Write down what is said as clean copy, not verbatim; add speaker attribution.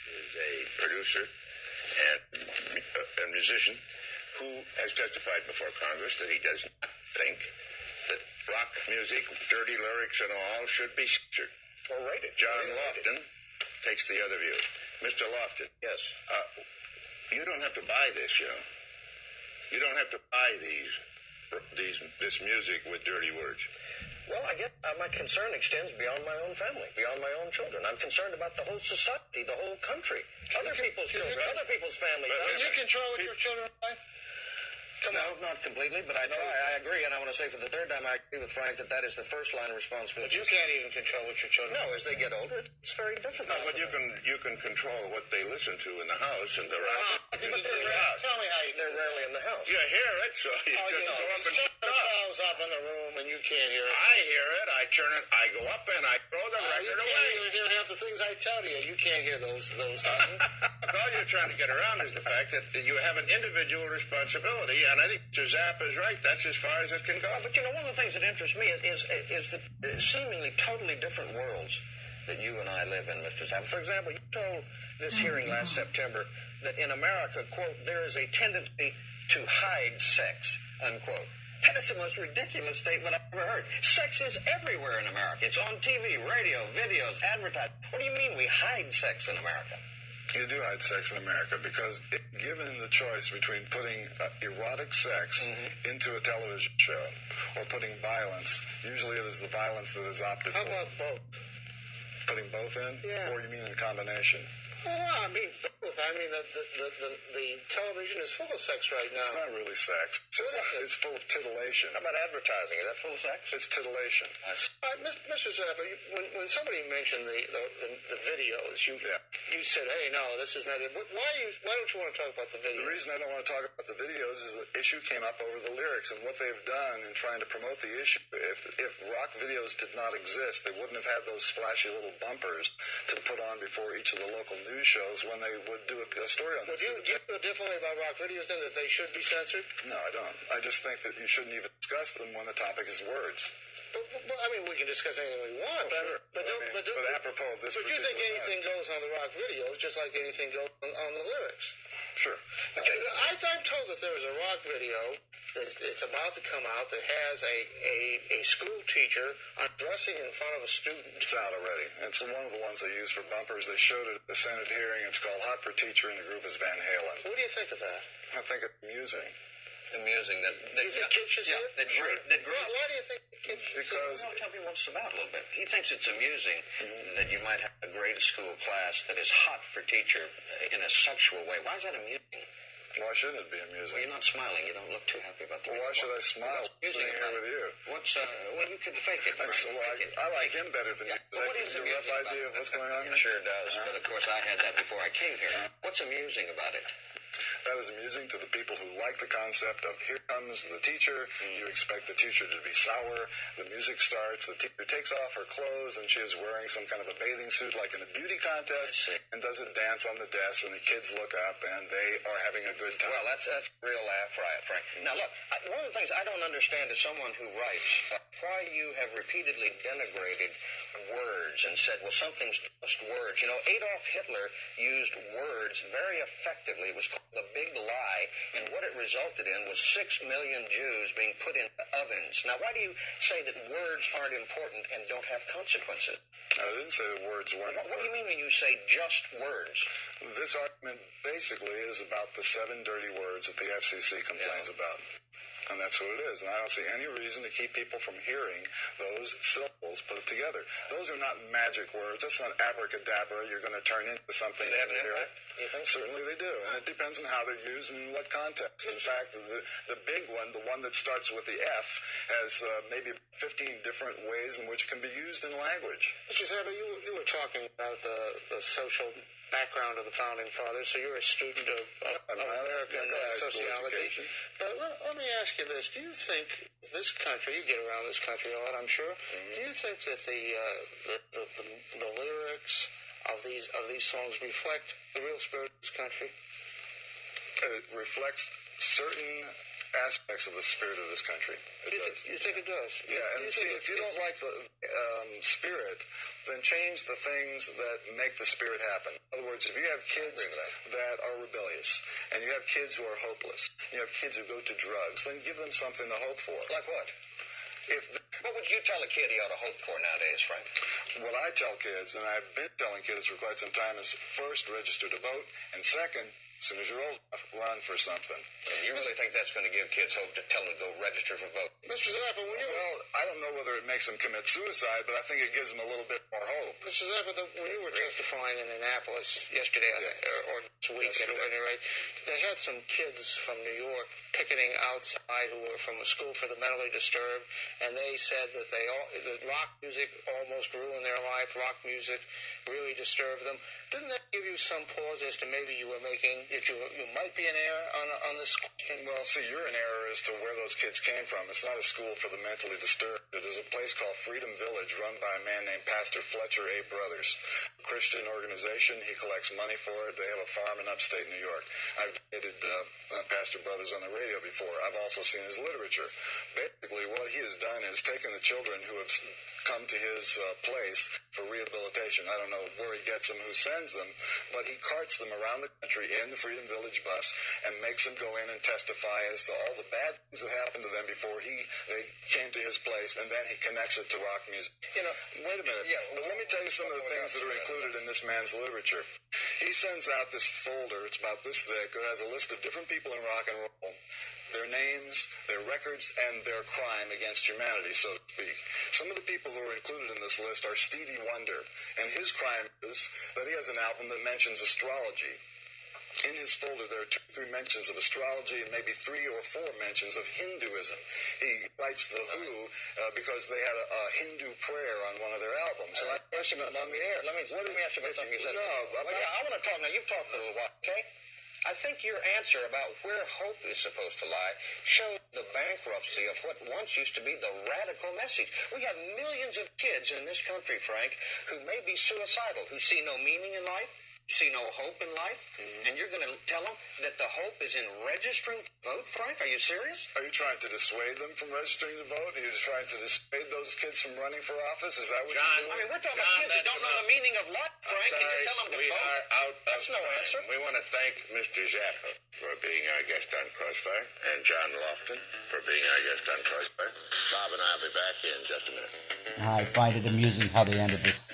Speaker 1: Is a producer and musician who has testified before Congress that he does not think that rock music, dirty lyrics and all, should be censored or rated. John Lofton takes the other view. Mr. Lofton. Yes. You don't have to buy this, you know. You don't have to buy this music with dirty words.
Speaker 2: Well, I guess my concern extends beyond my own family, beyond my own children. I'm concerned about the whole society, the whole country, other people's children, other people's families.
Speaker 3: Can you control what your children are like?
Speaker 2: No, not completely, but I try. I agree, and I want to say for the third time, I agree with Frank that is the first line of responsibility.
Speaker 3: But you can't even control what your children.
Speaker 2: No, as they get older, it's very difficult.
Speaker 1: No, but you can control what they listen to in the house and the rest.
Speaker 3: But tell me how
Speaker 2: they're rarely in the house.
Speaker 1: You hear it, so you just go up and
Speaker 3: shut themselves up in the room, and you can't hear it.
Speaker 1: I hear it. I turn it. I go up and I throw the record away.
Speaker 3: You hear half the things I tell you. You can't hear those things.
Speaker 1: All you're trying to get around is the fact that you have an individual responsibility, and I think Mr. Zappa is right. That's as far as it can go.
Speaker 2: But you know, one of the things that interests me is the seemingly totally different worlds that you and I live in, Mr. Zappa. For example, you told this hearing last September that in America, quote, there is a tendency to hide sex, unquote. That is the most ridiculous statement I've ever heard. Sex is everywhere in America. It's on TV, radio, videos, advertising. What do you mean we hide sex in America?
Speaker 4: You do hide sex in America because given the choice between putting erotic sex into a television show or putting violence, usually it is the violence that is opted for.
Speaker 3: How about both?
Speaker 4: Putting both in?
Speaker 3: Yeah.
Speaker 4: Or you mean in combination?
Speaker 3: Well, I mean both. I mean the television is full of sex right now.
Speaker 4: It's not really sex. It's full of titillation.
Speaker 2: How about advertising? Is that full of sex?
Speaker 4: It's titillation.
Speaker 3: Mr. Zappa, when somebody mentioned the videos, you said, "Hey, no, this is not it." Why don't you want to talk about the videos?
Speaker 4: The reason I don't want to talk about the videos is the issue came up over the lyrics and what they've done in trying to promote the issue. If rock videos did not exist, they wouldn't have had those flashy little bumpers to put on before each of the local news shows when they would do a story on this.
Speaker 3: Do you feel differently about rock videos then, that they should be censored?
Speaker 4: No, I don't. I just think that you shouldn't even discuss them when the topic is words.
Speaker 3: But I mean, we can discuss anything we want.
Speaker 4: Sure. But apropos of this.
Speaker 3: But you think anything goes on the rock videos just like anything goes on the lyrics?
Speaker 4: Sure.
Speaker 3: I'm told that there is a rock video that's about to come out that has a school teacher undressing in front of a student.
Speaker 4: It's out already. It's one of the ones they use for bumpers. They showed it at the Senate hearing. It's called Hot for Teacher, and the group is Van Halen.
Speaker 3: What do you think of that?
Speaker 4: I think it's amusing.
Speaker 2: Amusing that
Speaker 3: you think kids should see it?
Speaker 2: Why
Speaker 3: do you think kids should see it?
Speaker 4: Because
Speaker 2: tell me what's about a little bit. He thinks it's amusing that you might have a grade school class that is hot for teacher in a sexual way. Why is that amusing?
Speaker 4: why shouldn't it be amusing?
Speaker 2: Well, you're not smiling. You don't look too happy about the
Speaker 4: Well, why should I smile sitting here with you?
Speaker 2: Well, you can fake it.
Speaker 4: I like him better than you.
Speaker 2: What is
Speaker 4: a rough idea of what's going on
Speaker 2: here? Sure does. But, of course, I had that before I came here. What's amusing about it?
Speaker 4: That is amusing to the people who like the concept of here comes the teacher. You expect the teacher to be sour. The music starts. The teacher takes off her clothes, and she is wearing some kind of a bathing suit like in a beauty contest and does a dance on the desk, and the kids look up, and they are having a good time.
Speaker 2: Well, that's a real laugh riot, Frank. Now, look, one of the things I don't understand is someone who writes why you have repeatedly denigrated words and said, well, something's just words. You know, Adolf Hitler used words very effectively. It was called the Big Lie, and what it resulted in was 6 million Jews being put into ovens. Now, why do you say that words aren't important and don't have consequences?
Speaker 4: I didn't say the words weren't important.
Speaker 2: What do you mean when you say just words?
Speaker 4: This argument basically is about the 7 dirty words that the FCC complains about. And that's what it is. And I don't see any reason to keep people from hearing those syllables put together. Those are not magic words. That's not abracadabra. You're going to turn into something.
Speaker 2: They have an impact?
Speaker 4: You think? Certainly they do. And it depends on how they're used and in what context. In fact, the big one, the one that starts with the F, has maybe 15 different ways in which it can be used in language.
Speaker 3: Mr. Zappa, you were talking about the social background of the Founding Fathers, so you're a student of American sociology. But let me ask you this. Do you think this country, you get around this country a lot, I'm sure, do you think that the lyrics of these songs reflect the real spirit of this country?
Speaker 4: It reflects certain aspects of the spirit of this country.
Speaker 3: You think it does?
Speaker 4: Yeah, and see, if you don't like the spirit, then change the things that make the spirit happen. In other words, if you have kids that are rebellious, and you have kids who are hopeless, you have kids who go to drugs, then give them something to hope for.
Speaker 2: Like what? What would you tell a kid he ought to hope for nowadays, Frank?
Speaker 4: What I tell kids, and I've been telling kids for quite some time, is first, register to vote, and second, as soon as you're old enough, run for something.
Speaker 2: And you really think that's going to give kids hope to tell them to go register for vote?
Speaker 3: Mr. Zappa,
Speaker 4: Well, I don't know whether it makes them commit suicide, but I think it gives them a little bit more hope.
Speaker 3: Mr. Zappa, when you were testifying in Annapolis yesterday, or this week at any rate, they had some kids from New York picketing outside who were from a school for the mentally disturbed, and they said that that rock music almost ruined their life. Rock music really disturbed them. Didn't that give you some pause as to maybe you were making, that you might be in error on this question?
Speaker 4: Well, see, you're in error as to where those kids came from. It's not a school for the mentally disturbed. It is a place called Freedom Village, run by a man named Pastor Fletcher A. Brothers, a Christian organization. He collects money for it. They have a farm in upstate New York. I've dated Pastor Brothers on the radio before. I've also seen his literature. Basically, what he has done is taken the children who have come to his place for rehabilitation. I don't know where he gets them, who sends them, but he carts them around the country in the Freedom Village bus and makes them go in and testify as to all the bad things that happened to them before they came to his place, and then he connects it to rock music. Wait a minute. Yeah, well, let me tell you some of the things that are included in this man's literature. He sends out this folder, it's about this thick, that has a list of different people in rock and roll, their names, their records, and their crime against humanity, so to speak. Some of the people who are included in this list are Stevie Wonder, and his crime is that he has an album that mentions astrology. In his folder, there are 2 or 3 mentions of astrology and maybe 3 or 4 mentions of Hinduism. He cites The Who because they had a Hindu prayer on one of their albums. And I question it on the air.
Speaker 2: Let me ask you about something you said. I want to talk. Now, you've talked for a little while, okay? I think your answer about where hope is supposed to lie shows the bankruptcy of what once used to be the radical message. We have millions of kids in this country, Frank, who may be suicidal, who see no meaning in life, see no hope in life, and you're going to tell them that the hope is in registering to vote, Frank? Are you serious?
Speaker 4: Are you trying to dissuade them from registering to vote? Are you trying to dissuade those kids from running for office? Is that what you're doing?
Speaker 2: I mean, we're talking about kids who don't know the meaning of life, Frank, and you tell them to vote. That's no answer.
Speaker 1: We want to thank Mr. Zappa for being our guest on Crossfire, and John Lofton for being our guest on Crossfire. Bob and I will be back in just a minute.
Speaker 5: I find it amusing how they ended this